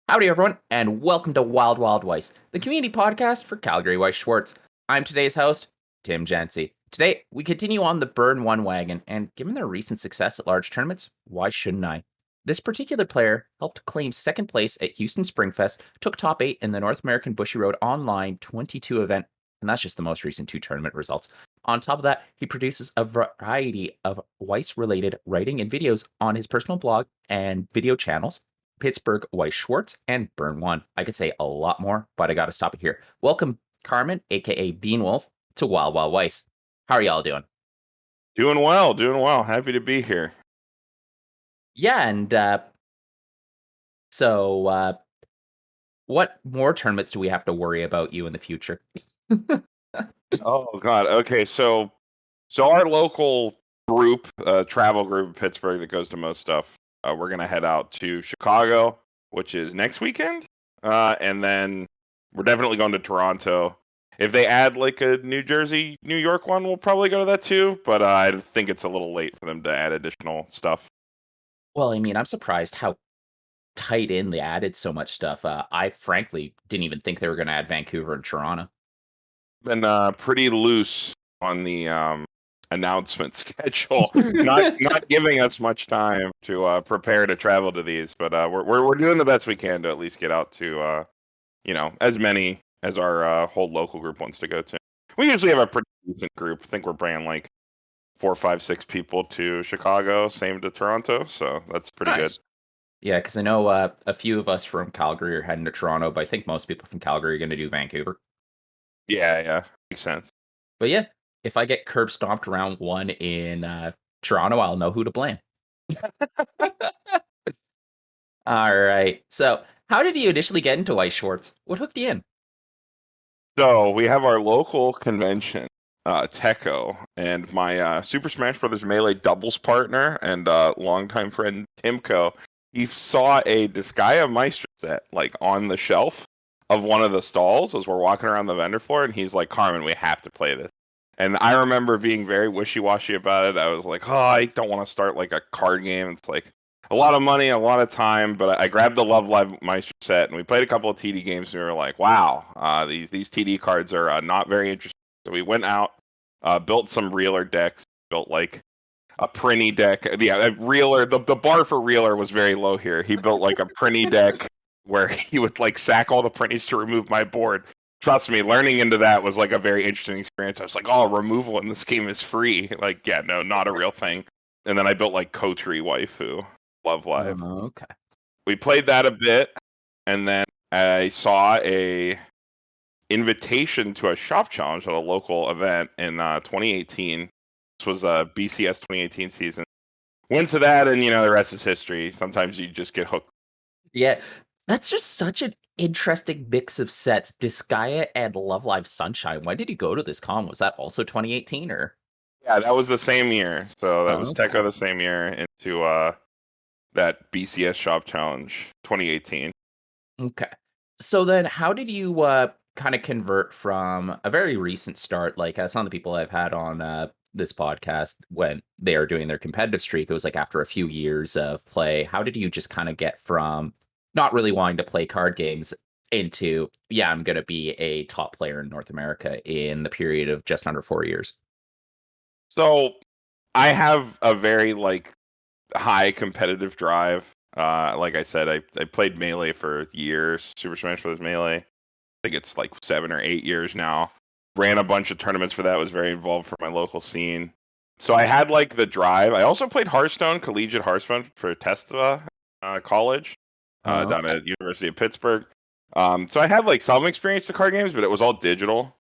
Howdy, everyone, and welcome to Wild Weiss, the community podcast for Calgary Weiss Schwarz. I'm today's host, Tim Jancy. Today, we continue on the Burn 1 wagon, and given their recent success at large tournaments, why shouldn't I? This particular player helped claim second place at Houston Springfest, took top 8 in the North American Bushy Road Online 22 event, and that's just the most recent 2 tournament results. On top of that, he produces a variety of Weiss-related writing and videos on his personal blog and video channels, Pittsburgh Weiss Schwarz, and Burn 1. I could say a lot more, but I got to stop it here. Welcome, Carmen, aka Beanwolf, to Wild Weiss. How are y'all doing? Doing well. Happy to be here. Yeah, and so what more tournaments do we have to worry about you in the future? Oh God. Okay, so our local group, travel group in Pittsburgh that goes to most stuff, we're gonna head out to Chicago, which is next weekend, and then we're definitely going to Toronto. If they add like a New Jersey, New York one, we'll probably go to that too. But I think it's a little late for them to add additional stuff. Well, I mean, I'm surprised how tight in they added so much stuff. I frankly didn't even think they were going to add Vancouver and Toronto. Been pretty loose on the announcement schedule, not giving us much time to prepare to travel to these, but we're doing the best we can to at least get out to as many as our whole local group wants to go to. We usually have a pretty decent group. I think we're bringing like 4, 5, 6 people to Chicago, same to Toronto, so that's pretty good. Yeah, because I know a few of us from Calgary are heading to Toronto, but I think most people from Calgary are going to do Vancouver. Yeah, makes sense. But yeah, if I get curb stomped round 1 in Toronto, I'll know who to blame. All right. So, how did you initially get into Weiss Schwarz? What hooked you in? So we have our local convention, Techo, and my Super Smash Brothers Melee doubles partner and longtime friend Timko. He saw a Disgaea Meister set like on the shelf of one of the stalls as we're walking around the vendor floor, and he's like, "Carmen, we have to play this." And I remember being very wishy-washy about it. I was like, "Oh, I don't want to start like a card game. It's like a lot of money, a lot of time." But I grabbed the Love Live Meister set, and we played a couple of TD games, and we were like, "Wow, these TD cards are not very interesting." So we went out, built some reeler decks, built like a Prinny deck. Yeah, a reeler. The bar for reeler was very low here. He built like a Prinny deck where he would like sack all the Prinnies to remove my board. Trust me, learning into that was like a very interesting experience. I was like, "Oh, removal in this game is free." Like, yeah, no, not a real thing. And then I built like Kotri Waifu, Love Live. Okay. We played that a bit, and then I saw a invitation to a shop challenge at a local event in 2018. This was a BCS 2018 season. Went to that, and the rest is history. Sometimes you just get hooked. Yeah, that's just such an interesting mix of sets, Disgaea and Love Live Sunshine. Why did you go to this con? Was that also 2018 or? Yeah, that was the same year. So that was Okay. Techo the same year into that BCS shop challenge 2018. Okay. So then how did you kind of convert from a very recent start, like some of the people I've had on this podcast when they are doing their competitive streak, it was like after a few years of play. How did you just kind of get from not really wanting to play card games into, yeah, I'm going to be a top player in North America in the period of just under 4 years? So I have a very like high competitive drive. Like I said, I played Melee for years, Super Smash Bros. Melee. I think it's like 7 or 8 years now. Ran a bunch of tournaments for that, was very involved for my local scene. So I had like the drive. I also played Hearthstone, collegiate Hearthstone for Testa College down at University of Pittsburgh. So I had like some experience to card games, but it was all digital.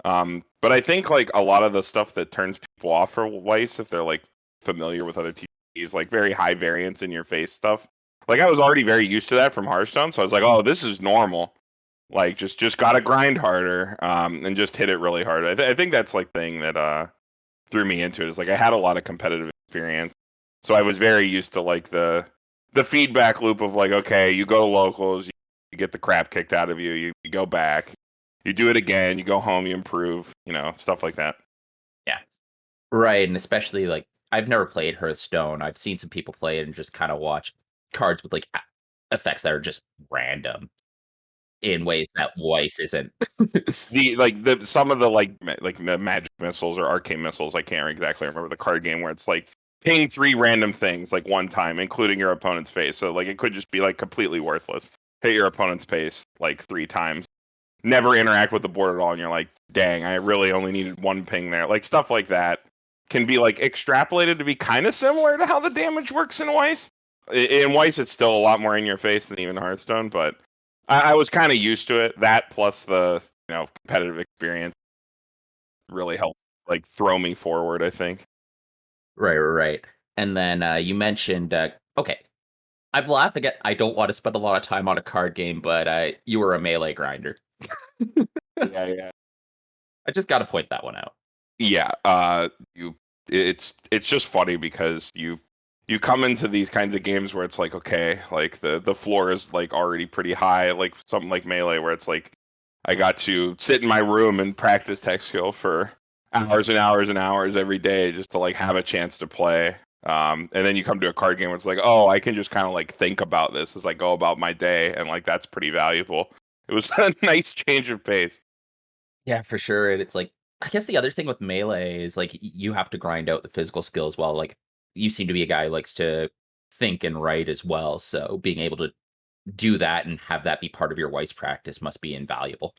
But I think like a lot of the stuff that turns people off for Weiss, if they're like familiar with other TCGs, like very high variance in your face stuff. Like I was already very used to that from Hearthstone, so I was like, "Oh, this is normal." Like just gotta grind harder, and just hit it really hard. I think that's like the thing that threw me into it is like I had a lot of competitive experience, so I was very used to like the feedback loop of like, okay, you go to locals, you get the crap kicked out of you, you go back, you do it again, you go home, you improve, stuff like that. Yeah. Right, and especially, like, I've never played Hearthstone. I've seen some people play it and just kinda watch cards with, like, effects that are just random in ways that Weiss isn't. Some of the like the magic missiles or arcane missiles, I can't exactly remember the card game where it's like ping 3 random things like one time, including your opponent's face. So like it could just be like completely worthless. Hit your opponent's face like 3 times. Never interact with the board at all, and you're like, dang, I really only needed 1 ping there. Like stuff like that can be like extrapolated to be kind of similar to how the damage works in Weiss. In Weiss, it's still a lot more in your face than even Hearthstone, but I was kind of used to it. That plus the competitive experience really helped like throw me forward, I think. Right. And then you mentioned, okay, I'm laughing at. I don't want to spend a lot of time on a card game, but you were a melee grinder. Yeah. I just got to point that one out. Yeah, it's just funny because you come into these kinds of games where it's like, okay, like the floor is like already pretty high, like something like Melee where it's like I got to sit in my room and practice tech skill for hours and hours and hours every day just to like have a chance to play. And then you come to a card game where it's like, oh, I can just kind of like think about this as I go about my day, and like that's pretty valuable. It was a nice change of pace. Yeah, for sure. And it's like, I guess the other thing with melee is like you have to grind out the physical skills while like you seem to be a guy who likes to think and write as well. So being able to do that and have that be part of your Weiss practice must be invaluable.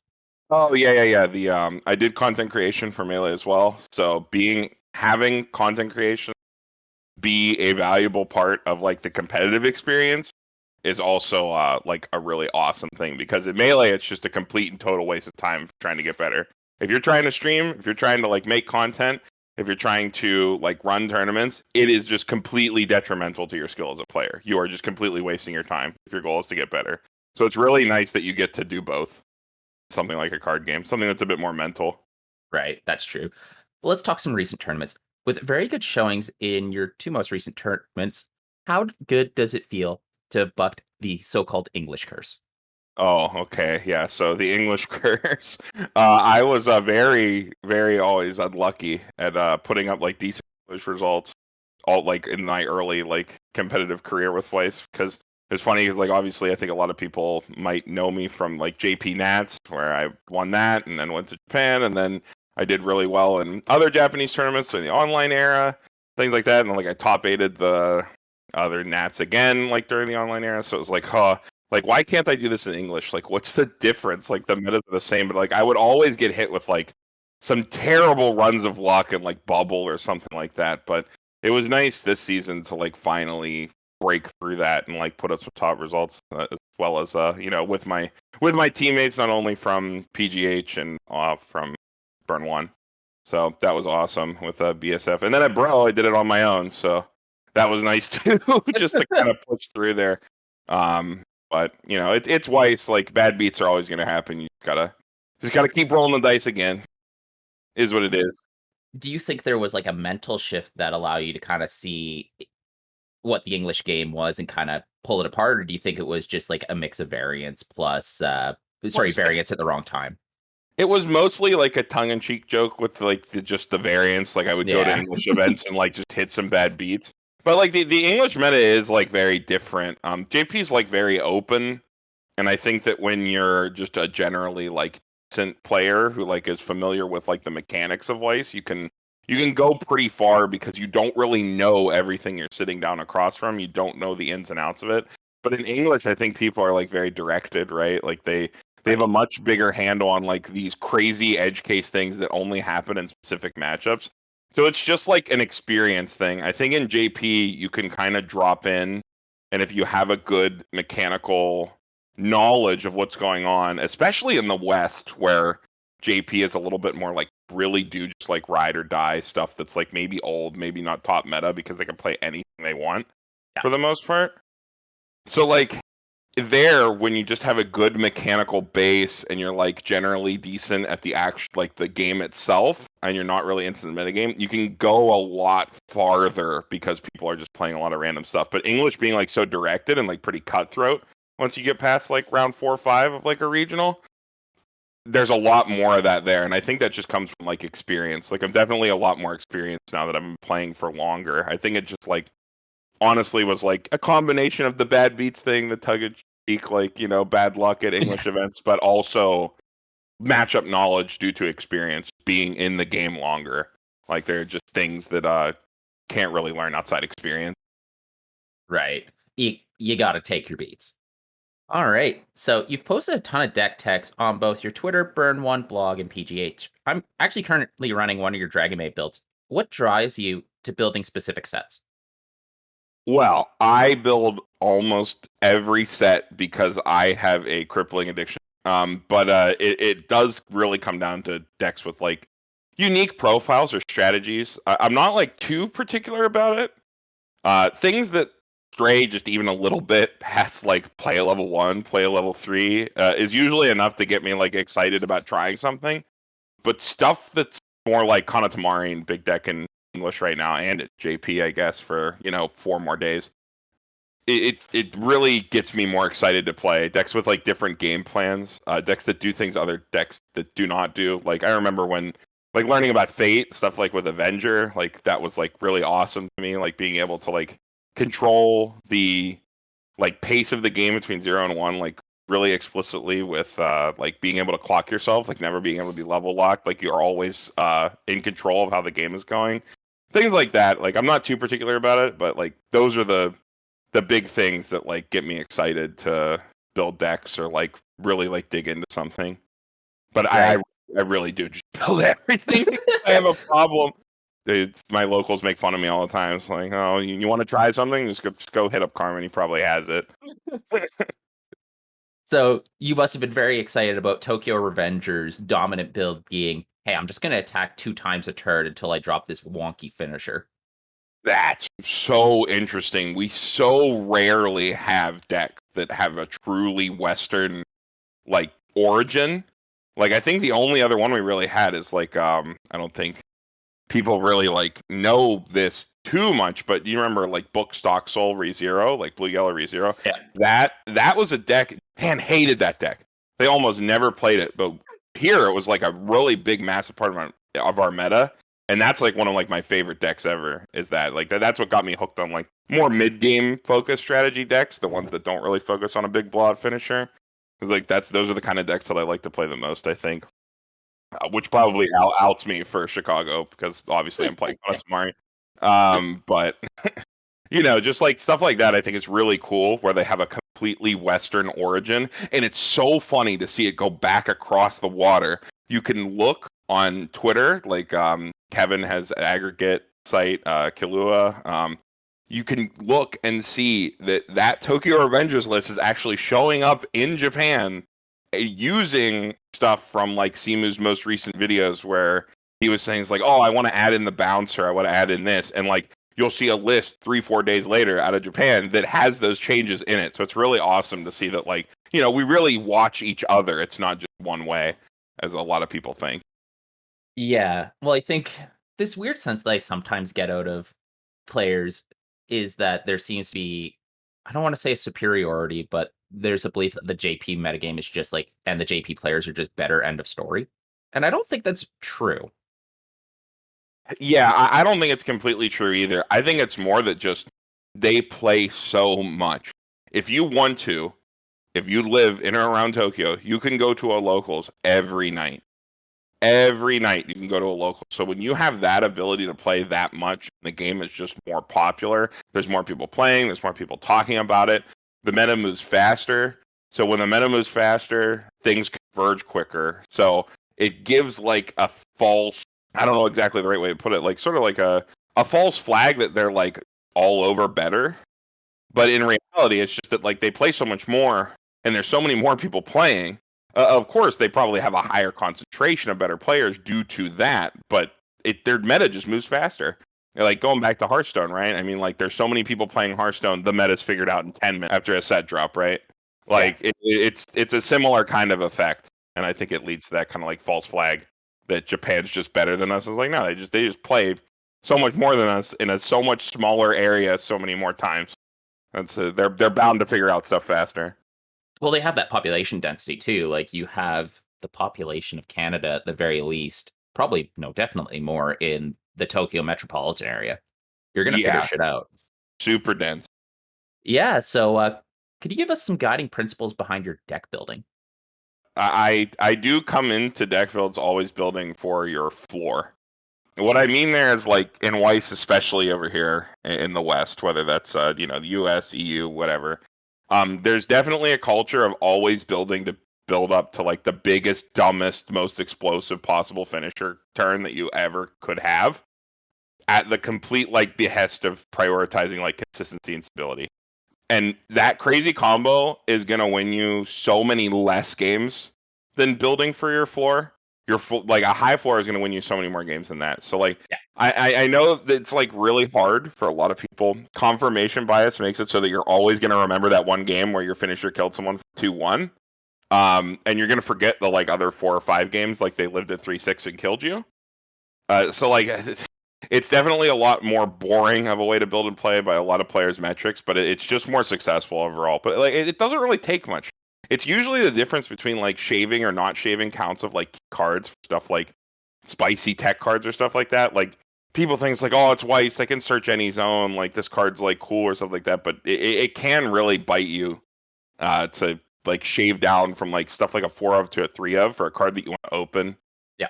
Oh yeah. The I did content creation for Melee as well. So having content creation be a valuable part of like the competitive experience is also like a really awesome thing, because in Melee it's just a complete and total waste of time trying to get better. If you're trying to stream, if you're trying to like make content, if you're trying to like run tournaments, it is just completely detrimental to your skill as a player. You are just completely wasting your time if your goal is to get better. So it's really nice that you get to do both. Something like a card game, something that's a bit more mental. Right. That's true. But let's talk some recent tournaments. With very good showings in your 2 most recent tournaments, how good does it feel to have bucked the so-called English curse? Oh, okay. Yeah. So the English curse. I was very, very always unlucky at putting up like decent English results, all like in my early like competitive career with Weiss. Because it's funny, because like obviously I think a lot of people might know me from like JP Nats, where I won that and then went to Japan, and then I did really well in other Japanese tournaments in the online era, things like that. And then like I top aided the other Nats again, like during the online era. So it was like, huh, like why can't I do this in English? Like what's the difference? Like the metas are the same, but like I would always get hit with like some terrible runs of luck and like bubble or something like that. But it was nice this season to like finally break through that and like put up some top results, as well as with my teammates, not only from PGH and from Burn One. So that was awesome with BSF, and then at Bro I did it on my own, so that was nice too, just to kind of push through there. Um, but it's Weiss. Like bad beats are always going to happen. You just gotta keep rolling the dice again. Is what it is. Do you think there was like a mental shift that allowed you to kind of see what the English game was and kind of pull it apart, or do you think it was just like a mix of variance plus variance at the wrong time? It was mostly like a tongue-in-cheek joke with like just the variance. Like I would go to Yeah. English events and like just hit some bad beats. But like the English meta is like very different. JP's like very open, and I think that when you're just a generally like decent player who like is familiar with like the mechanics of Weiss, you can go pretty far because you don't really know everything you're sitting down across from. You don't know the ins and outs of it. But in English, I think people are like very directed, right? Like they have a much bigger handle on like these crazy edge case things that only happen in specific matchups. So it's just like an experience thing. I think in JP you can kind of drop in, and if you have a good mechanical knowledge of what's going on, especially in the West where JP is a little bit more like really do just like ride or die stuff that's like maybe old, maybe not top meta, because they can play anything they want Yeah. for the most part. So like there, when you just have a good mechanical base and you're like generally decent at the like the game itself, and you're not really into the metagame, you can go a lot farther because people are just playing a lot of random stuff. But English being like so directed and like pretty cutthroat, once you get past like round 4 or 5 of like a regional, there's a lot more of that there. And I think that just comes from like experience. Like I'm definitely a lot more experienced now that I'm playing for longer. I think it just like honestly was like a combination of the bad beats thing, the tug of cheek, like, bad luck at English events, but also matchup knowledge due to experience being in the game longer. Like, there are just things that can't really learn outside experience. Right. You got to take your beats. All right. So you've posted a ton of deck techs on both your Twitter, Burn One blog, and PGH. I'm actually currently running one of your Dragon Maid builds. What drives you to building specific sets? Well, I build almost every set because I have a crippling addiction. But it does really come down to decks with like unique profiles or strategies. I'm not like too particular about it. Things that stray just even a little bit past like play a level 1, play a level 3 is usually enough to get me like excited about trying something. But stuff that's more like Kanata and Big Deck in English right now, and at JP, I guess, for 4 more days. It really gets me more excited to play decks with like different game plans, decks that do things other decks that do not do. Like I remember when like learning about Fate stuff like with Avenger, like that was like really awesome to me. Like being able to like control the like pace of the game between 0 and 1, like really explicitly with like being able to clock yourself, like never being able to be level locked, like you're always in control of how the game is going. Things like that. Like I'm not too particular about it, but like those are the big things that like get me excited to build decks or like really like dig into something. But I Right. I really do just build everything. I have a problem. My locals make fun of me all the time. It's like, oh, you want to try something? Just go hit up Carmen. He probably has it. So you must have been very excited about Tokyo Revenger's dominant build being, hey, I'm just going to attack 2 times a turn until I drop this wonky finisher. That's so interesting. We so rarely have decks that have a truly Western like origin. Like I think the only other one we really had is like I don't think people really like know this too much, but you remember like Book Stock Soul ReZero, like Blue Yellow ReZero? Yeah. That was a deck. Man, hated that deck. They almost never played it, but here it was like a really big, massive part of our meta, and that's like one of like my favorite decks ever. Is that like that's what got me hooked on like more mid game focused strategy decks, the ones that don't really focus on a big blowout finisher. Because like those are the kind of decks that I like to play the most, I think. Which probably outs me for Chicago because obviously I'm playing Katamari. But just like stuff like that, I think is really cool where they have a completely Western origin, and it's so funny to see it go back across the water. You can look on Twitter, like Kevin has an aggregate site, Kilua. You can look and see that Tokyo Revengers list is actually showing up in Japan using stuff from like Simu's most recent videos where he was saying it's like, oh, I want to add in the bouncer, I want to add in this, and like you'll see a list 3-4 days later out of Japan that has those changes in it. So it's really awesome to see that like we really watch each other. It's not just one way as a lot of people think. Yeah. Well, I think this weird sense that I sometimes get out of players is that there seems to be, I don't want to say a superiority, but there's a belief that the JP metagame is just like, and the JP players are just better, end of story. And I don't think that's true. Yeah, I don't think it's completely true either. I think it's more that just they play so much. If you want to, if you live in or around Tokyo, you can go to a locals every night. Every night you can go to a local. So when you have that ability to play that much, the game is just more popular. There's more people playing, there's more people talking about it. The meta moves faster. So when the meta moves faster, things converge quicker. So it gives like a false, I don't know exactly the right way to put it, like sort of like a false flag that they're like all over better. But in reality, it's just that like they play so much more and there's so many more people playing. Of course, they probably have a higher concentration of better players due to that, but their meta just moves faster. Like going back to Hearthstone, right? I mean, like there's so many people playing Hearthstone, the meta's figured out in 10 minutes after a set drop, right? Yeah. Like it's a similar kind of effect, and I think it leads to that kind of like false flag that Japan's just better than us. It's like no, they just play so much more than us in a so much smaller area, so many more times. They're bound to figure out stuff faster. Well, they have that population density too. Like you have the population of Canada at the very least, probably no, definitely more in the Tokyo metropolitan area. You're gonna figure Yeah, shit out. super dense. Yeah, so could you give us some guiding principles behind your deck building? I do come into deck builds always building for your floor. What I mean there is like in Weiss, especially over here in the West, whether that's the US, EU, whatever. There's definitely a culture of always building to build up to like the biggest, dumbest, most explosive possible finisher turn that you ever could have, at the complete like behest of prioritizing like consistency and stability. And that crazy combo is gonna win you so many less games than building for your floor. Like a high floor is gonna win you so many more games than that. So like Yeah. I know that it's like really hard for a lot of people. Confirmation bias makes it so that you're always gonna remember that one game where your finisher killed someone for 2-1. And you're gonna forget the like other 4 or 5 games like they lived at 3-6 and killed you. So like it's definitely a lot more boring of a way to build and play by a lot of players' metrics, but it's just more successful overall. But like it doesn't really take much. It's usually the difference between like shaving or not shaving counts of like cards, stuff like spicy tech cards or stuff like that. Like people think it's like, oh, it's Weiss, I can search any zone, like this card's like cool or something like that. But it can really bite you to like shave down from like stuff like a 4 of to a 3 of for a card that you want to open. Yeah.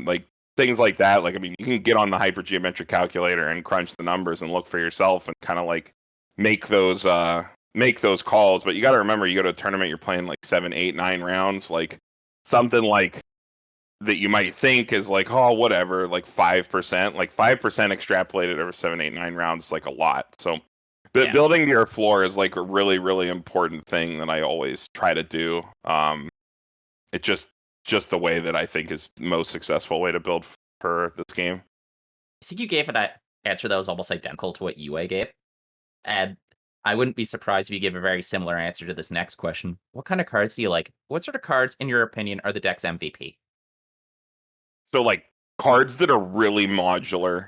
Like things like that. Like, I mean, you can get on the hypergeometric calculator and crunch the numbers and look for yourself and kind of like make those calls. But you got to remember, you go to a tournament, you're playing like 7, 8, 9 rounds. Like something like that you might think is like, oh, whatever, like 5%. Like 5% extrapolated over 7, 8, 9 rounds is like a lot. So building to your floor is like a really, really important thing that I always try to do. It just the way that I think is most successful way to build for this game. I think you gave an answer that was almost identical to what UA gave. And I wouldn't be surprised if you gave a very similar answer to this next question. What kind of cards do you like? What sort of cards, in your opinion, are the deck's MVP? So like cards that are really modular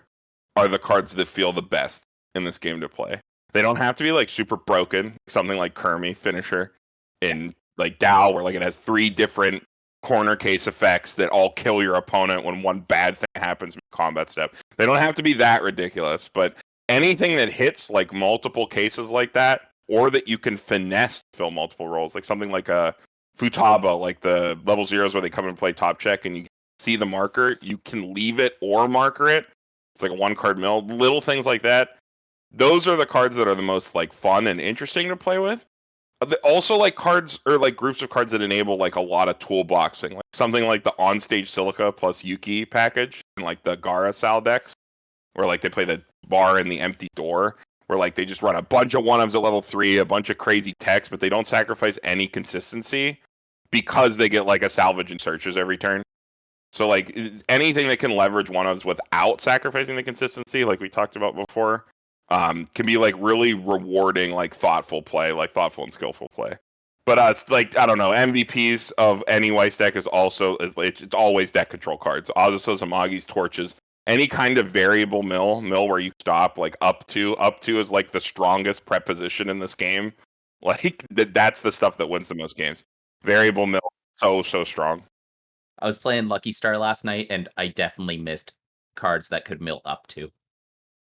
are the cards that feel the best in this game to play. They don't have to be like super broken, something like Kermie finisher in like Dow, where like it has 3 different corner case effects that all kill your opponent when one bad thing happens in combat step. They don't have to be that ridiculous, but anything that hits like multiple cases like that, or that you can finesse to fill multiple roles, like something like a Futaba, like the level zeros where they come and play top check and you see the marker, you can leave it or marker it. It's like a 1-card mill, little things like that. Those are the cards that are the most like fun and interesting to play with. Also, like cards or like groups of cards that enable like a lot of toolboxing, like something like the Onstage Silica plus Yuki package, and like the Gara Sal decks, where like they play the bar and the empty door, where like they just run a bunch of 1-ofs at level 3, a bunch of crazy techs, but they don't sacrifice any consistency because they get like a salvage and searches every turn. So like anything that can leverage 1-ofs without sacrificing the consistency, like we talked about before, can be like really rewarding, like thoughtful play, like thoughtful and skillful play. But it's like, I don't know, MVPs of any Weiss deck is also it's always deck control cards. Azusa's, Amagi's, Torches, any kind of variable mill where you stop, like up to is like the strongest preposition in this game. Like that's the stuff that wins the most games. Variable mill, so strong. I was playing Lucky Star last night, and I definitely missed cards that could mill up to.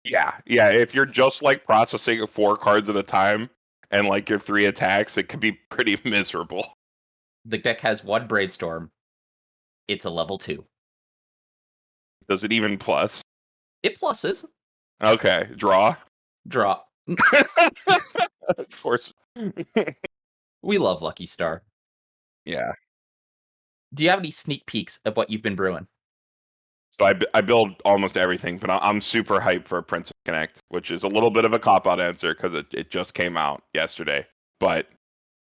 Yeah. If you're just like processing 4 cards at a time and like your 3 attacks, it could be pretty miserable. The deck has 1 Braidstorm. It's a level 2. Does it even plus? It pluses. Okay. Draw. Draw. Of course. We love Lucky Star. Yeah. Do you have any sneak peeks of what you've been brewing? So I build almost everything, but I'm super hyped for Prince of Connect, which is a little bit of a cop-out answer because it just came out yesterday. But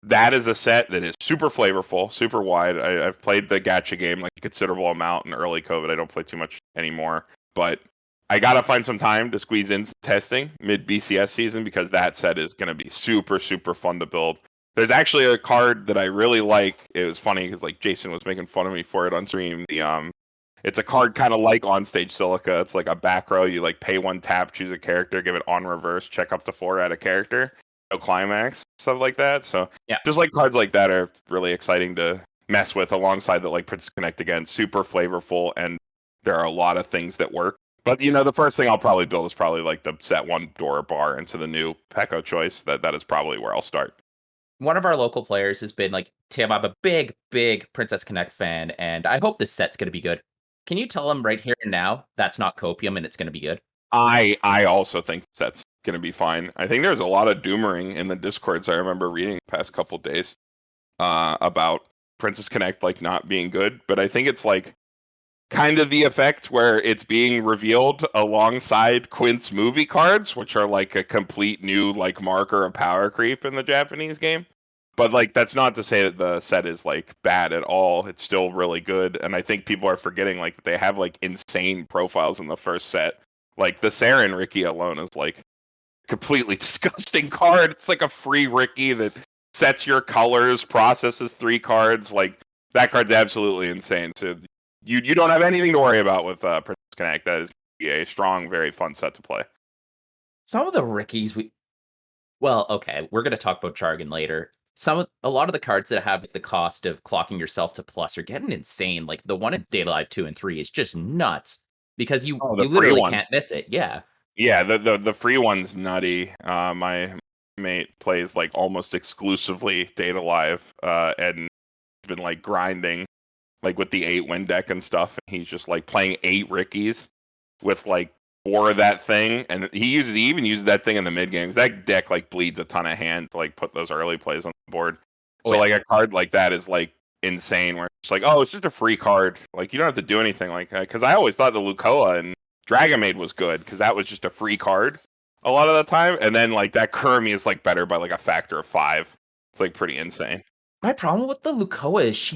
that is a set that is super flavorful, super wide. I've played the gacha game like a considerable amount in early COVID. I don't play too much anymore. But I got to find some time to squeeze in some testing mid-BCS season because that set is going to be super, super fun to build. There's actually a card that I really like. It was funny because like Jason was making fun of me for it on stream. It's a card kind of like Onstage Silica. It's like a back row. You like pay 1 tap, choose a character, give it on reverse, check up to 4, add a character. No climax, stuff like that. So yeah, just like cards like that are really exciting to mess with alongside the like Prince Connect again. Super flavorful, and there are a lot of things that work But the first thing I'll probably build is probably like the set one door bar into the new Pecco choice. That is probably where I'll start. One of our local players has been like, Tim, I'm a big, big Princess Connect fan, and I hope this set's going to be good. Can you tell him right here and now that's not copium and it's going to be good? I also think that's going to be fine. I think there's a lot of doomering in the discords. I remember reading the past couple days about Princess Connect like not being good, but I think it's like kind of the effect where it's being revealed alongside Quint's movie cards, which are like a complete new like marker of power creep in the Japanese game. But like that's not to say that the set is like bad at all. It's still really good, and I think people are forgetting like that they have like insane profiles in the first set. Like the Saren Ricky alone is like completely disgusting card. It's like a free Ricky that sets your colors, processes 3 cards. Like that card's absolutely insane. So you don't have anything to worry about with Princess Connect. That is a strong, very fun set to play. Some of the Rickies well, okay, we're going to talk about jargon later. A lot of the cards that have the cost of clocking yourself to plus are getting insane. Like the one in Data Live 2 and 3 is just nuts because you Oh, the you free literally one. can't miss it. Yeah. Yeah, the free one's nutty. My mate plays like almost exclusively Data Live, and been like grinding like with the 8-win deck and stuff. And he's just like playing 8 Rickies with like 4 of that thing, and he even uses that thing in the mid game because that deck like bleeds a ton of hand to like put those early plays on the board. Oh So yeah. like a card like that is like insane. Where it's like, oh, it's just a free card. Like you don't have to do anything like that. Because I always thought the Lukoa and Dragon Maid was good because that was just a free card a lot of the time, and then like that Kurumi is like better by like a factor of 5. It's like pretty insane. My problem with the Lukoa is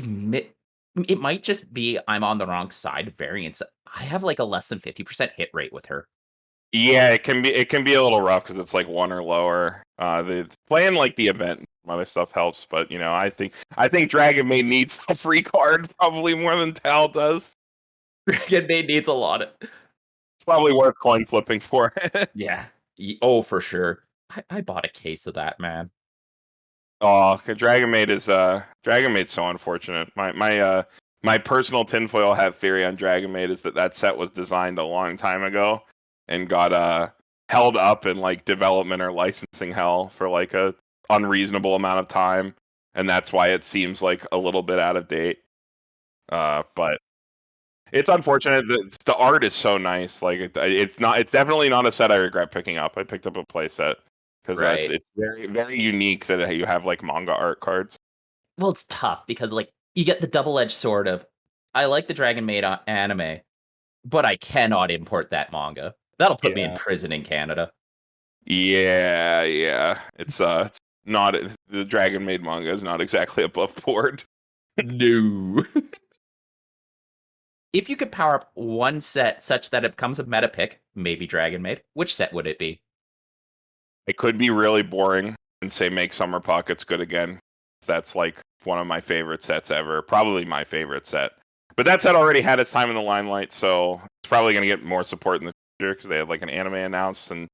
it might just be I'm on the wrong side variance. I have like a less than 50% hit rate with her. Yeah, it can be a little rough because it's like 1 or lower. The playing like the event and some other stuff helps, but I think Dragon Maid needs a free card probably more than Tal does. Dragon Maid needs a lot of. It's probably worth coin flipping for it. Yeah. Oh, for sure. I bought a case of that, man. Oh, Dragon Maid's so unfortunate. My personal tinfoil hat theory on Dragon Maid is that set was designed a long time ago and got held up in like development or licensing hell for like a unreasonable amount of time, and that's why it seems like a little bit out of date. But it's unfortunate that the art is so nice. Like it's definitely not a set I regret picking up. I picked up a play set because Right. it's very very unique that you have like manga art cards. Well, it's tough because like you get the double-edged sword of I like the Dragon Maid anime, but I cannot import that manga. That'll put me in Yeah, prison in Canada. yeah. It's not the Dragon Maid manga is not exactly above board. No. If you could power up one set such that it becomes a meta pick, maybe Dragon Maid, which set would it be? It could be really boring and say make Summer Pockets good again. That's like one of my favorite sets ever. Probably my favorite set. But that set already had its time in the limelight, so it's probably going to get more support in the future because they have like an anime announced and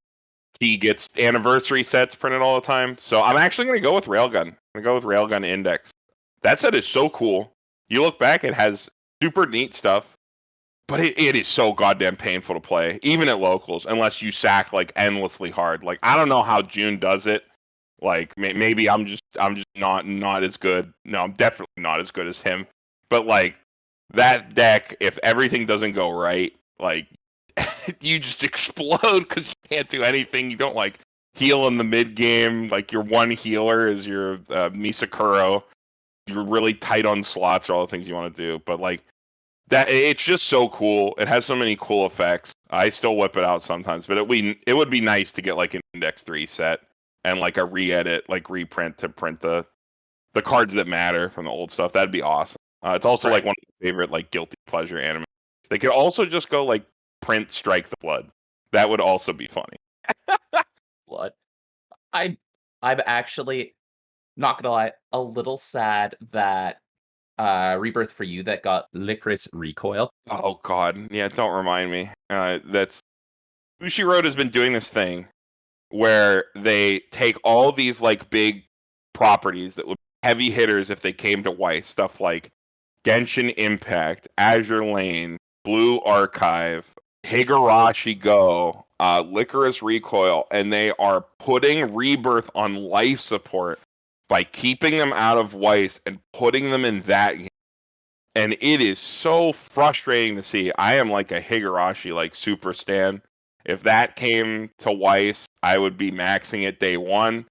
he gets anniversary sets printed all the time. So I'm actually going to go with Railgun. I'm going to go with Railgun Index. That set is so cool. You look back, it has super neat stuff. But it is so goddamn painful to play, even at locals, unless you sack like endlessly hard. Like I don't know how June does it. Like maybe I'm just not as good. No, I'm definitely not as good as him. But like that deck, if everything doesn't go right, like you just explode because you can't do anything. You don't like heal in the mid game. Like your one healer is your Misakuro. You're really tight on slots or all the things you want to do. But like that it's just so cool. It has so many cool effects. I still whip it out sometimes, but it would be nice to get like an Index 3 set and like a re-edit, like reprint to print the cards that matter from the old stuff. That'd be awesome. It's also like Right. one of my favorite like guilty pleasure anime. They could also just go like print Strike the Blood. That would also be funny. Blood. I I'm actually not gonna lie, a little sad that Rebirth for You that got Licorice Recoil. Oh God, yeah, don't remind me. That's Bushiroad has been doing this thing where they take all these like big properties that would be heavy hitters if they came to Weiss, stuff like Genshin Impact, Azure Lane, Blue Archive, Higurashi Go, Licorice Recoil, and they are putting Rebirth on life support by keeping them out of Weiss and putting them in that game. And it is so frustrating to see. I am like a Higurashi like super stan. If that came to Weiss, I would be maxing it day one.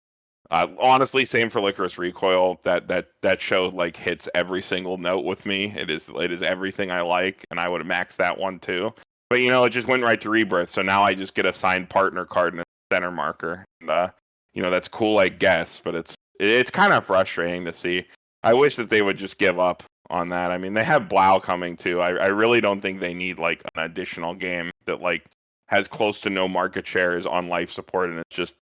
Honestly, same for Licorice Recoil. That show like hits every single note with me. It is everything I like, and I would max that one too. But it just went right to Rebirth, so now I just get a signed partner card and a center marker. And that's cool, I guess, but it's kind of frustrating to see. I wish that they would just give up on that. I mean, they have Blau coming too. I really don't think they need like an additional game that like has close to no market share, is on life support, and it's just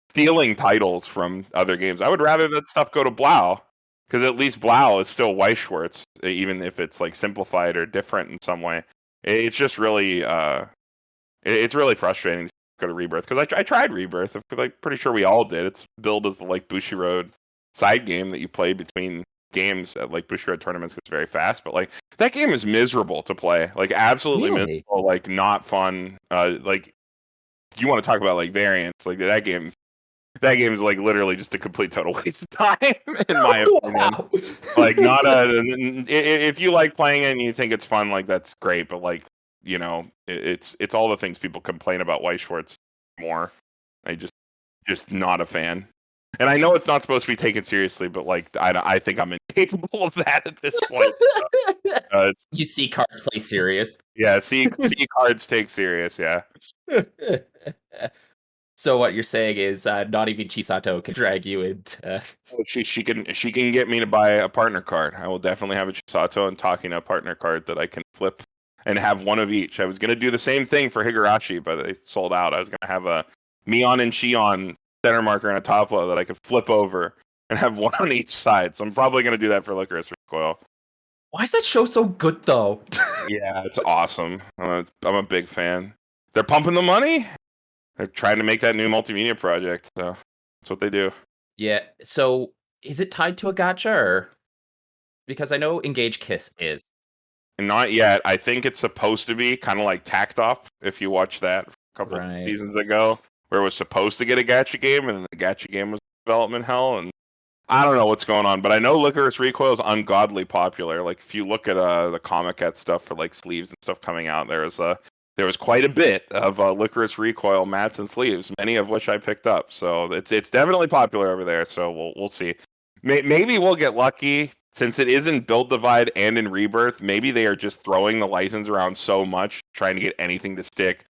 stealing titles from other games. I would rather that stuff go to Blau, because at least Blau is still Weiss Schwarz, even if it's like simplified or different in some way. It's just really, it's really frustrating to go to Rebirth, because I tried Rebirth. I'm like pretty sure we all did. It's billed as the like Bushiroad side game that you play between games at like Bushiroad tournaments, because it's very fast. But like that game is miserable to play, like absolutely miserable, like not fun. Like you want to talk about like variants, like that game is like literally just a complete total waste of time, in my opinion. Wow. Like, not if you like playing it and you think it's fun, like that's great. But like, it's all the things people complain about Weiss Schwarz more. I just not a fan. And I know it's not supposed to be taken seriously, but like, I think I'm incapable of that at this point. You see cards play serious. Yeah, see cards take serious. Yeah. So what you're saying is not even Chisato can drag you into. She can get me to buy a partner card. I will definitely have a Chisato and Takina partner card that I can flip and have one of each. I was gonna do the same thing for Higurashi, but they sold out. I was gonna have a Mion and Shion center marker and a top low that I could flip over and have one on each side. So I'm probably gonna do that for Licorice Recoil. Why is that show so good though? Yeah, it's awesome. I'm a big fan. They're pumping the money. They're trying to make that new multimedia project, so that's what they do. Yeah. So is it tied to a gacha, or because I know Engage Kiss is? Not yet. I think it's supposed to be kind of like Tacked Up, if you watched that a couple seasons ago, where it was supposed to get a gacha game, and then the gacha game was development hell, and I don't know what's going on, but I know Licorice Recoil is ungodly popular. Like, if you look at the Comic-Cat stuff for like sleeves and stuff coming out, there was quite a bit of Licorice Recoil mats and sleeves, many of which I picked up. So it's definitely popular over there. So we'll see. Maybe we'll get lucky, since it is in Build Divide and in Rebirth. Maybe they are just throwing the license around so much, trying to get anything to stick.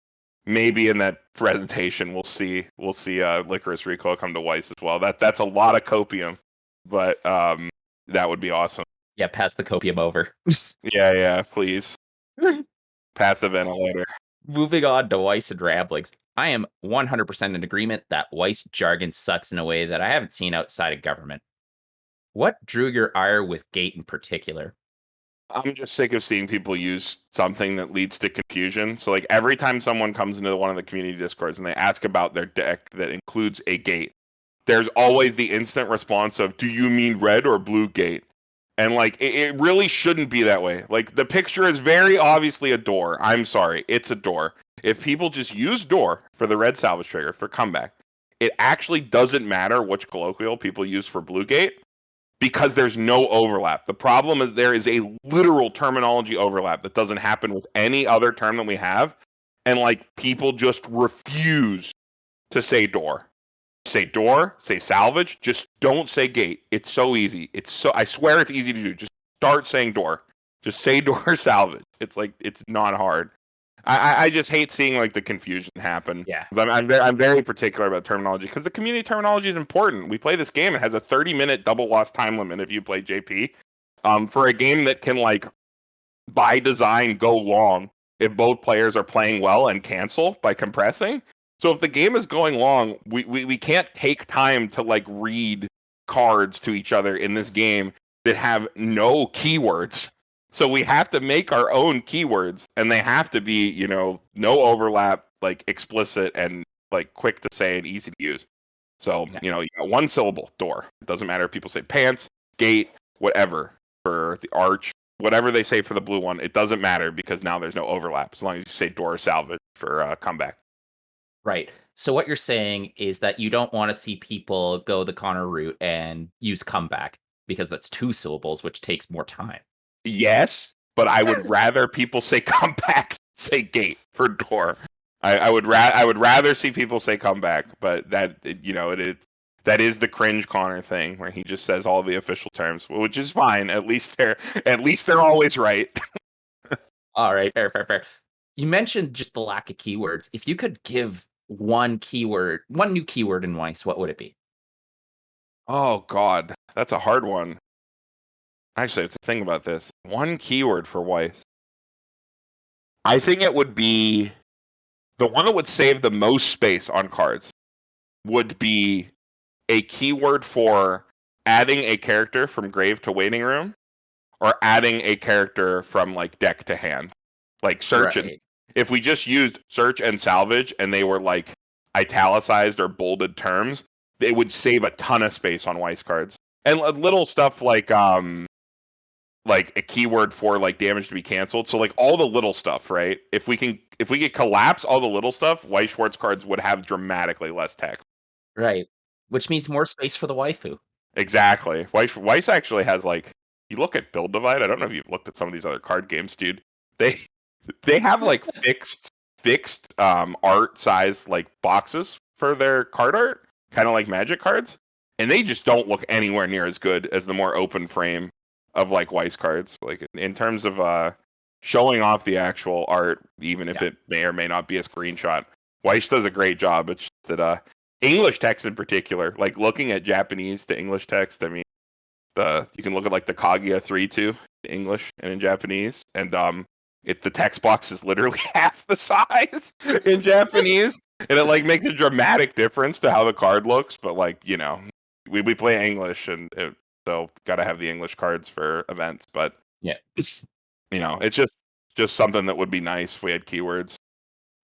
Maybe in that presentation we'll see Licorice Recoil come to Weiss as well. That's a lot of copium, but that would be awesome. Yeah, pass the copium over. Yeah, please. Pass the ventilator. Moving on to Weiss and Ramblings. I am 100% in agreement that Weiss jargon sucks in a way that I haven't seen outside of government. What drew your ire with Gate in particular? I'm just sick of seeing people use something that leads to confusion. So like every time someone comes into one of the community discords and they ask about their deck that includes a gate, there's always the instant response of, do you mean red or blue gate? And like, it really shouldn't be that way. Like, the picture is very obviously a door. I'm sorry, it's a door. If people just use door for the red salvage trigger for comeback, it actually doesn't matter which colloquial people use for blue gate, because there's no overlap. The problem is there is a literal terminology overlap that doesn't happen with any other term that we have. And like, people just refuse to say door. Say door, say salvage, just don't say gate. It's so easy. I swear it's easy to do. Just start saying door. Just say door salvage. It's like, it's not hard. I just hate seeing like the confusion happen. Yeah. I'm very particular about terminology, because the community terminology is important. We play this game. It has a 30-minute double loss time limit if you play JP. For a game that can like by design go long if both players are playing well and cancel by compressing. So if the game is going long, we can't take time to like read cards to each other in this game that have no keywords. So we have to make our own keywords, and they have to be, no overlap, like explicit and like quick to say and easy to use. So, you got one syllable, door. It doesn't matter if people say pants, gate, whatever, for the arch, whatever they say for the blue one, it doesn't matter because now there's no overlap as long as you say door or salvage for comeback. Right. So what you're saying is that you don't want to see people go the Connor route and use comeback because that's 2 syllables, which takes more time. Yes, but I would rather people say comeback than say gate for door. I would rather see people say comeback, but that that is the cringe Connor thing where he just says all the official terms, which is fine. At least they're always right. All right, fair. You mentioned just the lack of keywords. If you could give one new keyword in Weiss, what would it be? Oh God, that's a hard one. Actually, I have to think about this. One keyword for Weiss. I think it would be the one that would save the most space on cards would be a keyword for adding a character from grave to waiting room or adding a character from like deck to hand. Like search and Right. if we just used search and salvage and they were like italicized or bolded terms, it would save a ton of space on Weiss cards. And little stuff like a keyword for like damage to be canceled. So like all the little stuff, right? If we could collapse all the little stuff, Weiss Schwarz cards would have dramatically less text. Right. Which means more space for the waifu. Exactly. Weiss actually has like you look at Build Divide. I don't know if you've looked at some of these other card games, dude. They they have like fixed art size like boxes for their card art, kind of like Magic cards, and they just don't look anywhere near as good as the more open frame of like Weiss cards. Like in terms of showing off the actual art, even if Yeah. it may or may not be a screenshot, Weiss does a great job. It's just that English text in particular, like looking at Japanese to English text. I mean, you can look at like the Kaguya 3-2 in English and in Japanese, and the text box is literally half the size in Japanese, and it like makes a dramatic difference to how the card looks. But like we play English, and so got to have the English cards for events. But Yeah. it's just something that would be nice if we had keywords.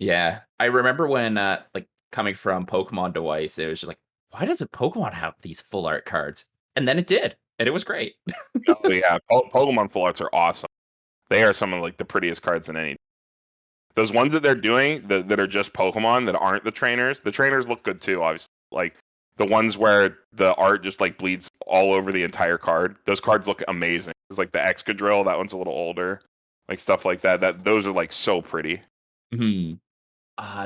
Yeah. I remember when like coming from Pokemon to Weiss, it was just like, why doesn't Pokemon have these full art cards? And then it did, and it was great. Oh yeah, Pokemon full arts are awesome. They are some of like the prettiest cards in any. Those ones that they're doing that are just Pokemon that aren't the trainers. The trainers look good too, obviously. Like the ones where the art just like bleeds all over the entire card. Those cards look amazing. It's like the Excadrill, that one's a little older. Like stuff like that. Those are like so pretty. Hmm.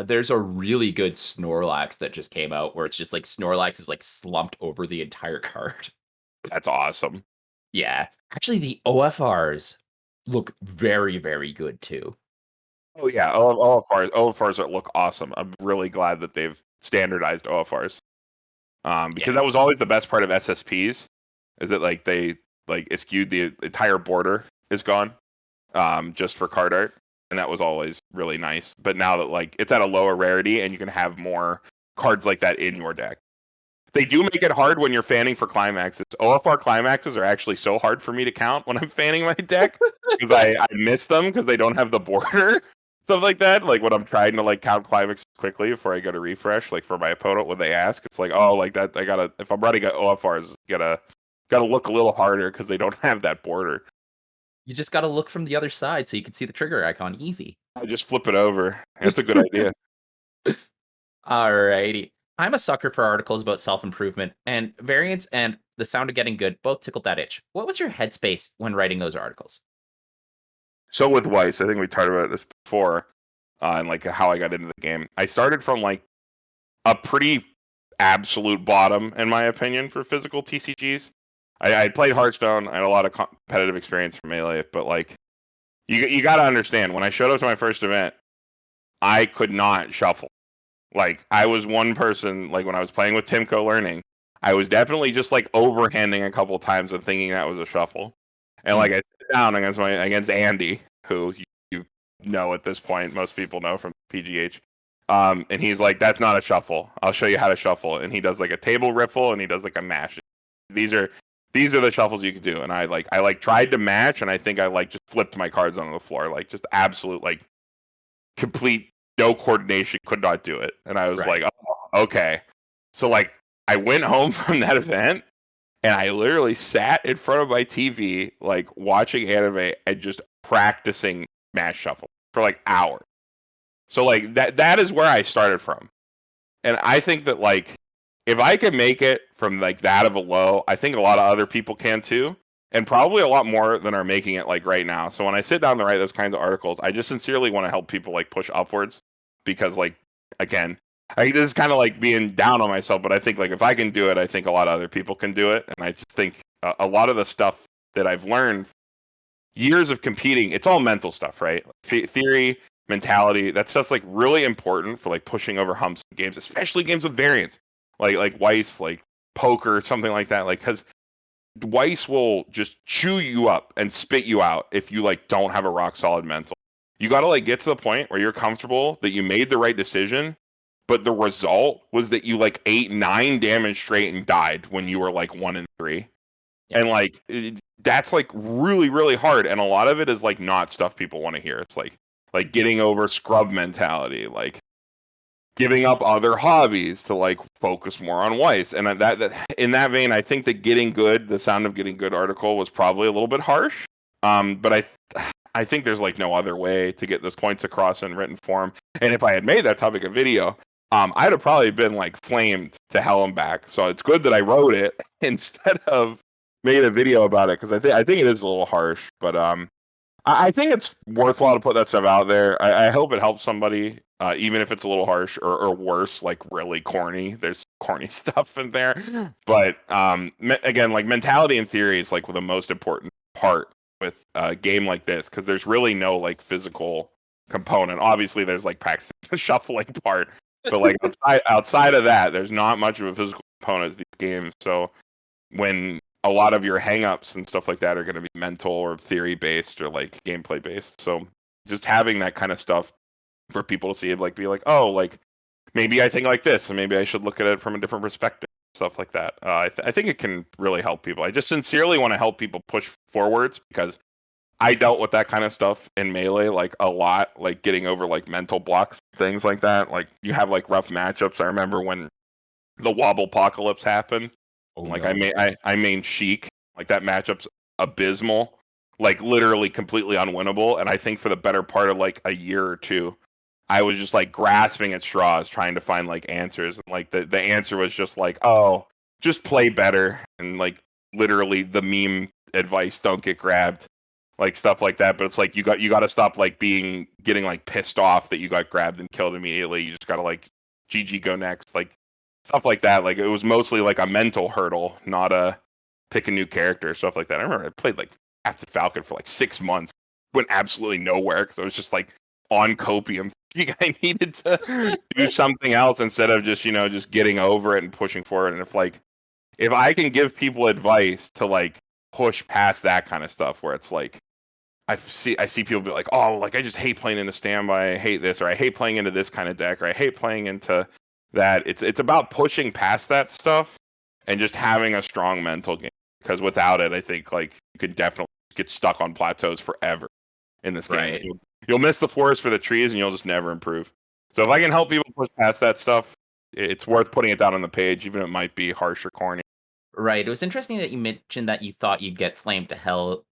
There's a really good Snorlax that just came out where it's just like Snorlax is like slumped over the entire card. That's awesome. Yeah. Actually, the OFRs look very, very good too. Oh yeah, OFRs that look awesome. I'm really glad that they've standardized OFRs. Because Yeah. that was always the best part of SSPs, is that like they like skewed the entire border is gone, just for card art, and that was always really nice. But now that like it's at a lower rarity and you can have more cards like that in your deck, they do make it hard when you're fanning for climaxes. OFR climaxes are actually so hard for me to count when I'm fanning my deck because I miss them because they don't have the border. Stuff like that. Like when I'm trying to like count climax quickly before I go to refresh, like for my opponent when they ask, it's like, oh, like that I gotta if I'm running OFRs, gotta look a little harder because they don't have that border. You just got to look from the other side so you can see the trigger icon easy. I just flip it over. That's a good idea. Alrighty. I'm a sucker for articles about self-improvement, and variance and the sound of getting good both tickled that itch. What was your headspace when writing those articles? So with Weiss, I think we talked about this before, and like how I got into the game. I started from like a pretty absolute bottom, in my opinion, for physical TCGs. I played Hearthstone. I had a lot of competitive experience for Melee, but like you got to understand, when I showed up to my first event, I could not shuffle. Like I was one person. Like when I was playing with Timco Learning, I was definitely just like overhanding a couple times and thinking that was a shuffle. And like Mm. I sit down against Andy, who you know at this point, most people know from PGH. And he's like, "That's not a shuffle. I'll show you how to shuffle." And he does like a table riffle and he does like a mash. These are the shuffles you can do. And I tried to match, and I think I like just flipped my cards onto the floor, like just absolute like complete no coordination, could not do it. And I was Right. like, oh, okay. So like I went home from that event And I literally sat in front of my TV, like watching anime and just practicing Smash Shuffle for like hours. So like that is where I started from. And I think that like if I can make it from like that of a low, I think a lot of other people can too. And probably a lot more than are making it like right now. So when I sit down to write those kinds of articles, I just sincerely want to help people like push upwards because like again, this is kind of like being down on myself, but I think like if I can do it, I think a lot of other people can do it. And I just think a lot of the stuff that I've learned years of competing, it's all mental stuff, right? Theory, mentality, that stuff's like really important for like pushing over humps in games, especially games with variance, like Weiss, like poker, something like that. Like because Weiss will just chew you up and spit you out if you like don't have a rock solid mental. You got to like get to the point where you're comfortable that you made the right decision, but the result was that you like ate 9 damage straight and died when you were like 1-3. Yeah. And like that's like really really hard, and a lot of it is like not stuff people want to hear. It's like getting over scrub mentality, like giving up other hobbies to like focus more on Weiss. And that in that vein, I think that Getting Good, the Sound of Getting Good article was probably a little bit harsh. But I think there's like no other way to get those points across in written form. And if I had made that topic a video, I'd have probably been like flamed to hell and back. So it's good that I wrote it instead of made a video about it, because I think it is a little harsh. But I think it's worthwhile to put that stuff out there. I hope it helps somebody, even if it's a little harsh or worse, like really corny. There's corny stuff in there. But again, like mentality and theory is like the most important part with a game like this, because there's really no like physical component. Obviously, there's like practicing the shuffling part, but like outside of that, there's not much of a physical component to these games. So when a lot of your hangups and stuff like that are going to be mental or theory based or like gameplay based. So just having that kind of stuff for people to see it, like be like, oh, like maybe I think like this, and maybe I should look at it from a different perspective, stuff like that. I think it can really help people. I just sincerely want to help people push forwards, because I dealt with that kind of stuff in Melee like a lot, like getting over like mental blocks, things like that. Like you have like rough matchups. I remember when the Wobble Apocalypse happened. Oh, Like no. I main Sheik. Like that matchup's abysmal. Like literally completely unwinnable. And I think for the better part of like a year or two, I was just like grasping at straws trying to find like answers. And like the answer was just like, oh, just play better. And like literally the meme advice, don't get grabbed. Like stuff like that. But it's like you got to stop like getting like pissed off that you got grabbed and killed immediately. You just gotta like GG go next. Like stuff like that. Like it was mostly like a mental hurdle, not a pick a new character, stuff like that. I remember I played like Captain Falcon for like 6 months, went absolutely nowhere because I was just like on copium. I needed to do something else instead of just just getting over it and pushing forward. And if I can give people advice to like push past that kind of stuff, where it's like I see people be like, oh, like I just hate playing into standby, I hate this, or I hate playing into this kind of deck, or I hate playing into that. It's about pushing past that stuff and just having a strong mental game, because without it, I think like you could definitely get stuck on plateaus forever in this game. Right. You'll miss the forest for the trees and you'll just never improve. So if I can help people push past that stuff, it's worth putting it down on the page, even if it might be harsh or corny. Right. It was interesting that you mentioned that you thought you'd get flamed to hell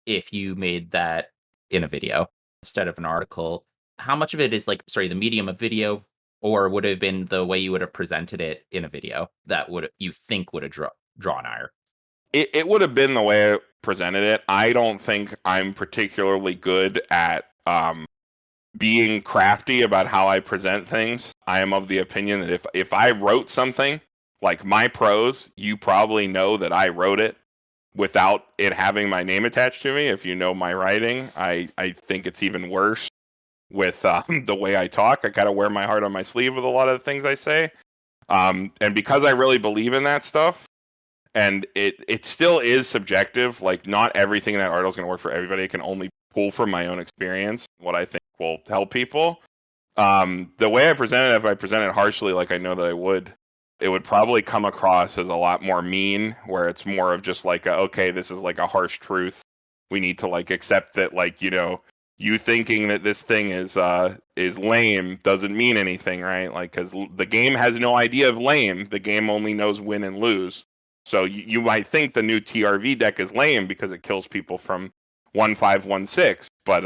if you made that in a video instead of an article. How much of it is like, sorry, the medium of video, or would have been the way you would have presented it in a video that would you think would have drawn ire? It would have been the way I presented it. I don't think I'm particularly good at being crafty about how I present things. I am of the opinion that if I wrote something like my prose, you probably know that I wrote it without it having my name attached to me. If you know my writing, I think it's even worse with the way I talk. I kind of wear my heart on my sleeve with a lot of the things I say. And because I really believe in that stuff, and it still is subjective. Like not everything in that article is going to work for everybody. I can only pull from my own experience what I think will help people. The way I present it, if I present it harshly, like I know that I would, it would probably come across as a lot more mean, where it's more of just like, okay, this is like a harsh truth. We need to like accept that, like, you thinking that this thing is lame doesn't mean anything, right? Like, because the game has no idea of lame. The game only knows win and lose. So you might think the new TRV deck is lame because it kills people from 1/5/1/6, but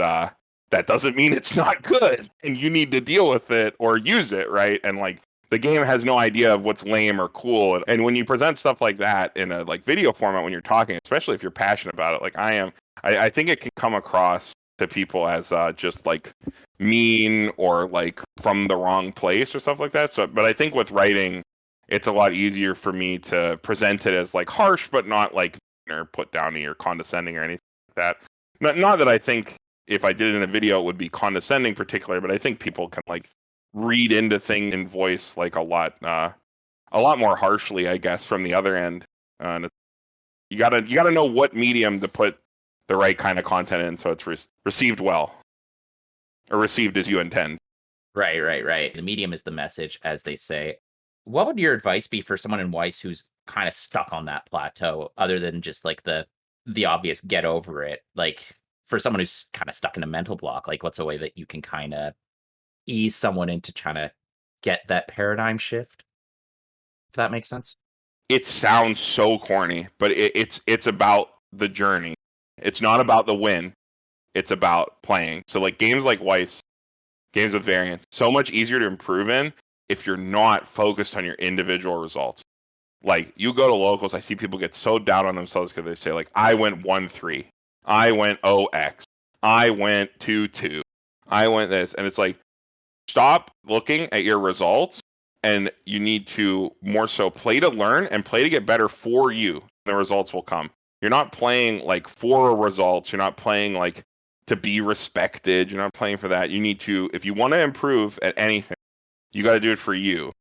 that doesn't mean it's not good, and you need to deal with it or use it, right? And like the game has no idea of what's lame or cool. And when you present stuff like that in a like video format when you're talking, especially if you're passionate about it, like I am, I think it can come across to people as just like mean or like from the wrong place or stuff like that. So, but I think with writing, it's a lot easier for me to present it as like harsh, but not like or put downy or condescending or anything like that. Not that I think if I did it in a video it would be condescending particularly, but I think people can like read into things in voice like a lot more harshly, I guess, from the other end. And you gotta know what medium to put the right kind of content in so it's received well or received as you intend. Right. The medium is the message, as they say. What would your advice be for someone in Weiss who's kind of stuck on that plateau, other than just like the obvious get over it? Like for someone who's kind of stuck in a mental block, like what's a way that you can kind of ease someone into trying to get that paradigm shift? If that makes sense. It sounds so corny, but it's about the journey. It's not about the win. It's about playing. So like games like Weiss, games with variance, so much easier to improve in if you're not focused on your individual results. Like you go to locals, I see people get so down on themselves because they say like, I went 1-3, I went 0x, I went 2-2, I went this, and it's like, stop looking at your results, and you need to more so play to learn and play to get better for you. The results will come. You're not playing like for results. You're not playing like to be respected. You're not playing for that. You need to, if you want to improve at anything, you got to do it for you.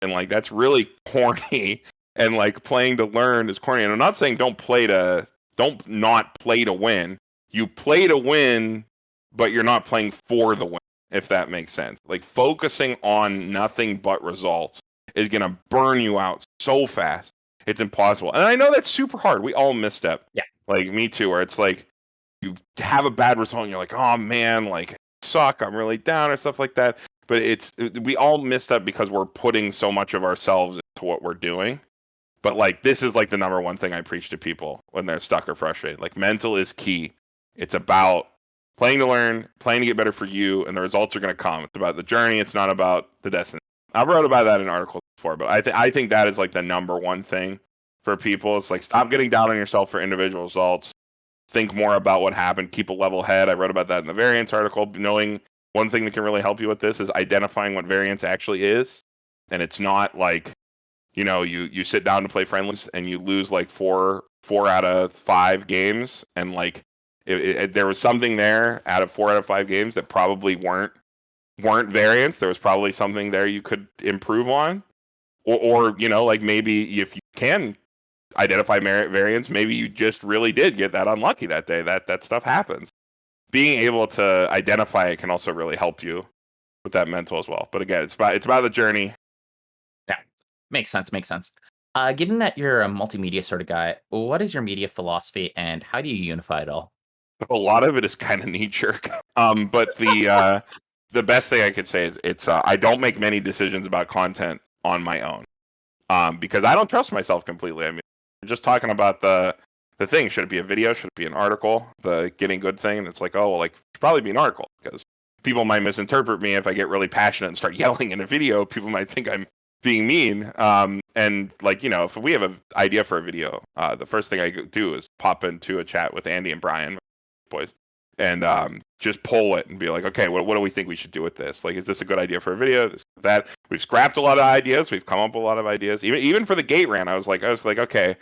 And like that's really corny. And like playing to learn is corny. And I'm not saying don't not play to win. You play to win, but you're not playing for the win, if that makes sense. Like focusing on nothing but results is going to burn you out so fast. It's impossible. And I know that's super hard. We all misstep. Yeah. Like me too, where it's like you have a bad result and you're like, oh man, like I suck. I'm really down or stuff like that. But we all misstep because we're putting so much of ourselves into what we're doing. But like this is like the number one thing I preach to people when they're stuck or frustrated. Like mental is key. It's about playing to learn, playing to get better for you, and the results are going to come. It's about the journey. It's not about the destination. I've wrote about that in articles before, but I think that is like the number one thing for people. It's like stop getting down on yourself for individual results. Think more about what happened. Keep a level head. I wrote about that in the variance article. Knowing one thing that can really help you with this is identifying what variance actually is, and it's not like you sit down to play friendlies and you lose like four out of 5 games, and like there was something there out of 4 out of 5 games that probably weren't variance. There was probably something there you could improve on, or like maybe if you can identify variance, maybe you just really did get that unlucky that day. That stuff happens. Being able to identify it can also really help you with that mental as well. But again, it's about the journey. Yeah. Makes sense. Given that you're a multimedia sort of guy, what is your media philosophy and how do you unify it all? A lot of it is kind of knee jerk. But the best thing I could say is it's I don't make many decisions about content on my own. Because I don't trust myself completely. I mean, just talking about the thing, should it be a video? Should it be an article? The getting good thing. It's like, oh, well, like it should probably be an article because people might misinterpret me if I get really passionate and start yelling in a video. People might think I'm being mean. And like, if we have an idea for a video, the first thing I do is pop into a chat with Andy and Brian, boys, and just pull it and be like, okay, what do we think we should do with this? Like, is this a good idea for a video? That we've scrapped a lot of ideas. We've come up with a lot of ideas. Even for the gate ran, I was like, okay,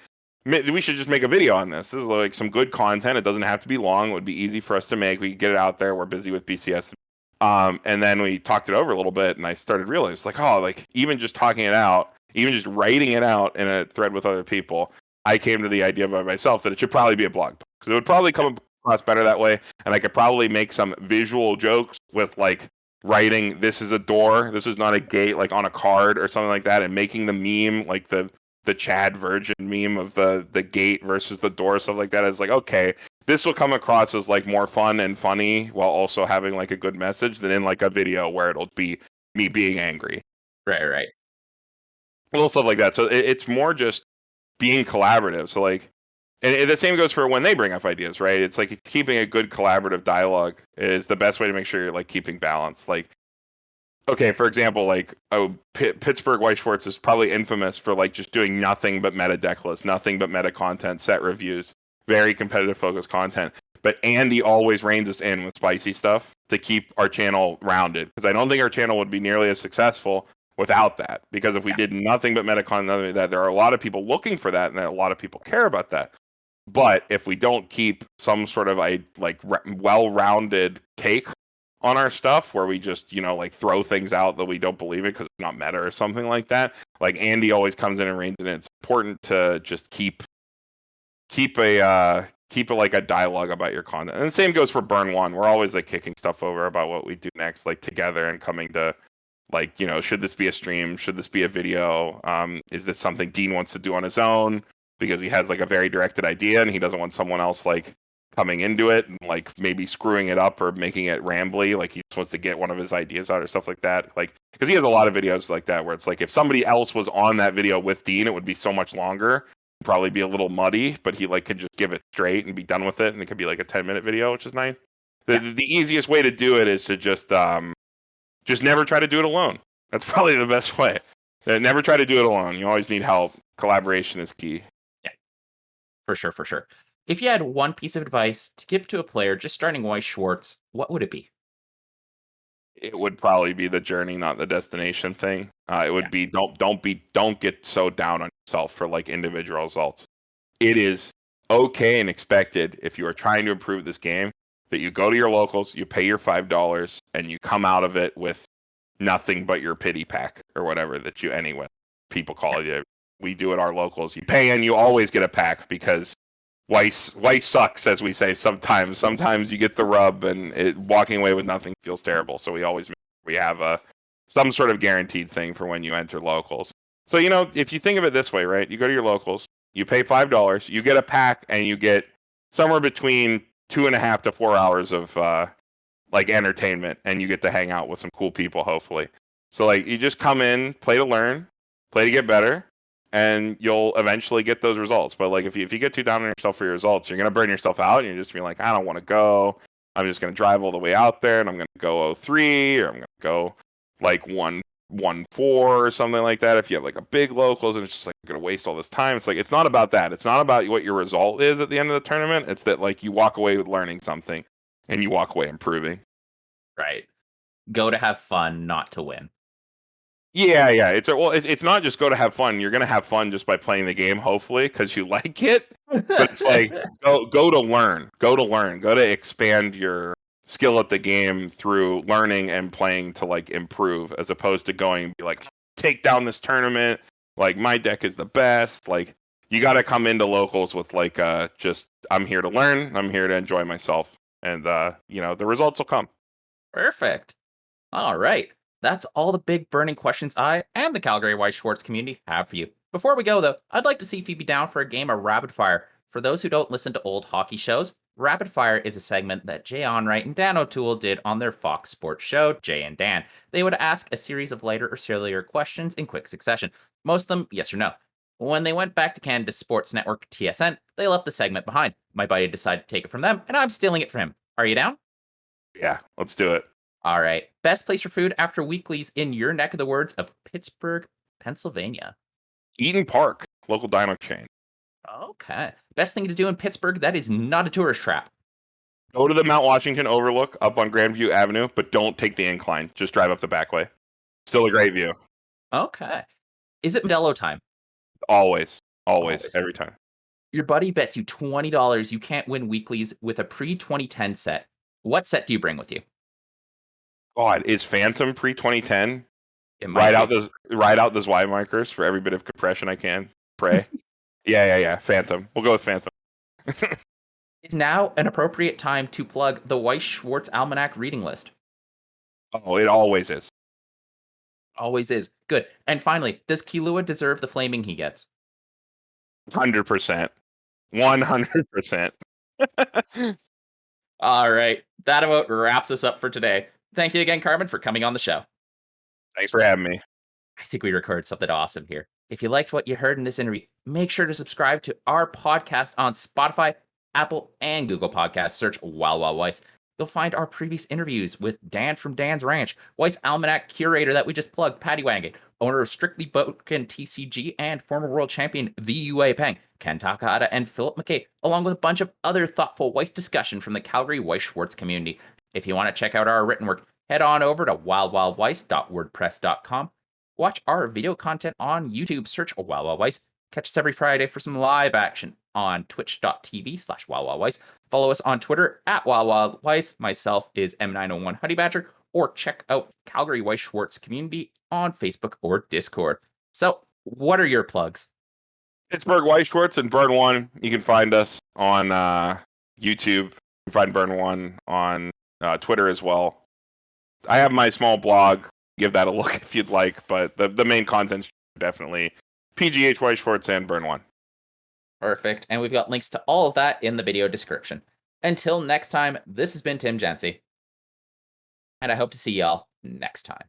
we should just make a video on this. This is like some good content. It doesn't have to be long. It would be easy for us to make. We could get it out there. We're busy with BCS. And then we talked it over a little bit, and I started realizing, like, oh, like even just talking it out, even just writing it out in a thread with other people, I came to the idea by myself that it should probably be a blog post. Because it would probably come across better that way, and I could probably make some visual jokes with like writing "this is a door, this is not a gate" like on a card or something like that, and making the meme like the Chad Virgin meme of the gate versus the door, stuff like that. It's like, okay, this will come across as like more fun and funny while also having like a good message than in like a video where it'll be me being angry. Right. Little stuff like that. So it's more just being collaborative. So like, and the same goes for when they bring up ideas, right? It's like keeping a good collaborative dialogue is the best way to make sure you're like keeping balance. Like, okay, for example, like Pittsburgh Weiss Schwarz is probably infamous for like just doing nothing but meta deck lists, nothing but meta content, set reviews, very competitive focused content. But Andy always reins us in with spicy stuff to keep our channel rounded, because I don't think our channel would be nearly as successful without that. Because if we did nothing but meta content, nothing but that, there are a lot of people looking for that, and a lot of people care about that. But if we don't keep some sort of well-rounded take on our stuff, where we just like throw things out that we don't believe in because it's not meta or something like that, like Andy always comes in and reins it in. It's important to just keep like a dialogue about your content. And the same goes for Burn One. We're always like kicking stuff over about what we do next, like together, and coming to like, should this be a stream? Should this be a video? Is this something Dean wants to do on his own because he has like a very directed idea and he doesn't want someone else like coming into it and like maybe screwing it up or making it rambly? Like he just wants to get one of his ideas out or stuff like that. Like, because he has a lot of videos like that where it's like if somebody else was on that video with Dean, it would be so much longer, probably be a little muddy, but he like could just give it straight and be done with it, and it could be like a 10-minute video, which is nice. The easiest way to do it is to just never try to do it alone. That's probably the best way. Never try to do it alone. You always need help. Collaboration is key. Yeah, for sure. If you had one piece of advice to give to a player just starting Weiss Schwarz, what would it be? It would probably be the journey, not the destination thing. It would be don't get so down on yourself for like individual results. It is okay and expected, if you are trying to improve this game, that you go to your locals, you pay your $5, and you come out of it with nothing but your pity pack or whatever that you people call it. We do at our locals. You pay and you always get a pack, because Weiss sucks, as we say sometimes. Sometimes you get the rub, and walking away with nothing feels terrible. So we have some sort of guaranteed thing for when you enter locals. So if you think of it this way, right? You go to your locals, you pay $5, you get a pack, and you get somewhere between 2.5 to 4 hours of like entertainment, and you get to hang out with some cool people, hopefully. So like you just come in, play to learn, play to get better, and you'll eventually get those results. But like if you get too down on yourself for your results, you're gonna burn yourself out, and you're just be like, I don't want to go. I'm just gonna drive all the way out there, and I'm gonna go 03, or I'm gonna go like 1-4 or something like that. If you have like a big locals, and it's just like you're gonna waste all this time. It's like, it's not about that. It's not about what your result is at the end of the tournament. It's that like you walk away with learning something, and you walk away improving. Right. Go to have fun, not to win. Yeah. It's not just go to have fun. You're gonna have fun just by playing the game, hopefully, because you like it. But it's like go to learn, go to expand your skill at the game through learning and playing to like improve, as opposed to going and be like, take down this tournament. Like, my deck is the best. Like, you got to come into locals with like just, I'm here to learn. I'm here to enjoy myself, and the results will come. Perfect. All right. That's all the big burning questions I and the Calgary Weiss Schwarz community have for you. Before we go, though, I'd like to see if you'd be down for a game of Rapid Fire. For those who don't listen to old hockey shows, Rapid Fire is a segment that Jay Onright and Dan O'Toole did on their Fox Sports show, Jay and Dan. They would ask a series of lighter or sillier questions in quick succession, most of them yes or no. When they went back to Canada's sports network, TSN, they left the segment behind. My buddy decided to take it from them, and I'm stealing it from him. Are you down? Yeah, let's do it. All right. Best place for food after weeklies in your neck of the woods of Pittsburgh, Pennsylvania. Eden Park, local dino chain. Okay. Best thing to do in Pittsburgh that is not a tourist trap. Go to the Mount Washington overlook up on Grandview Avenue, but don't take the incline. Just drive up the back way. Still a great view. Okay. Is it Modelo time? Always. Every time. Your buddy bets you $20 you can't win weeklies with a pre-2010 set. What set do you bring with you? God, is Phantom pre-2010? Ride out those Y markers for every bit of compression I can. Pray. Yeah. Phantom. We'll go with Phantom. Is now an appropriate time to plug the Weiss Schwarz Almanac reading list? Oh, it always is. Always is. Good. And finally, does Kilua deserve the flaming he gets? 100%. 100%. All right. That about wraps us up for today. Thank you again, Carmen, for coming on the show. Thanks for having me. I think we recorded something awesome here. If you liked what you heard in this interview, make sure to subscribe to our podcast on Spotify, Apple, and Google Podcasts. Search Wild Wild Weiss. You'll find our previous interviews with Dan from Dan's Ranch, Weiss Almanac curator that we just plugged, Patty Wagon, owner of Strictly Boken TCG, and former world champion VUA Peng, Ken Takahata, and Philip McKay, along with a bunch of other thoughtful Weiss discussion from the Calgary Weiss Schwarz community. If you want to check out our written work, head on over to wildwildweiss.wordpress.com. Watch our video content on YouTube. Search Wild Wild Weiss. Catch us every Friday for some live action on twitch.tv/wildwildweiss. Follow us on Twitter at Wild Wild Weiss. Myself is M901 Honey Badger. Or check out Calgary Weiss Schwarz community on Facebook or Discord. So, what are your plugs? Pittsburgh Weiss Schwarz and Burn One. You can find us on YouTube. You can find Burn One on Twitter as well. I have my small blog. Give that a look if you'd like, but the main content's definitely PGH Weiss Schwarz and Burn One. Perfect. And we've got links to all of that in the video description. Until next time, this has been Tim Jancy. And I hope to see y'all next time.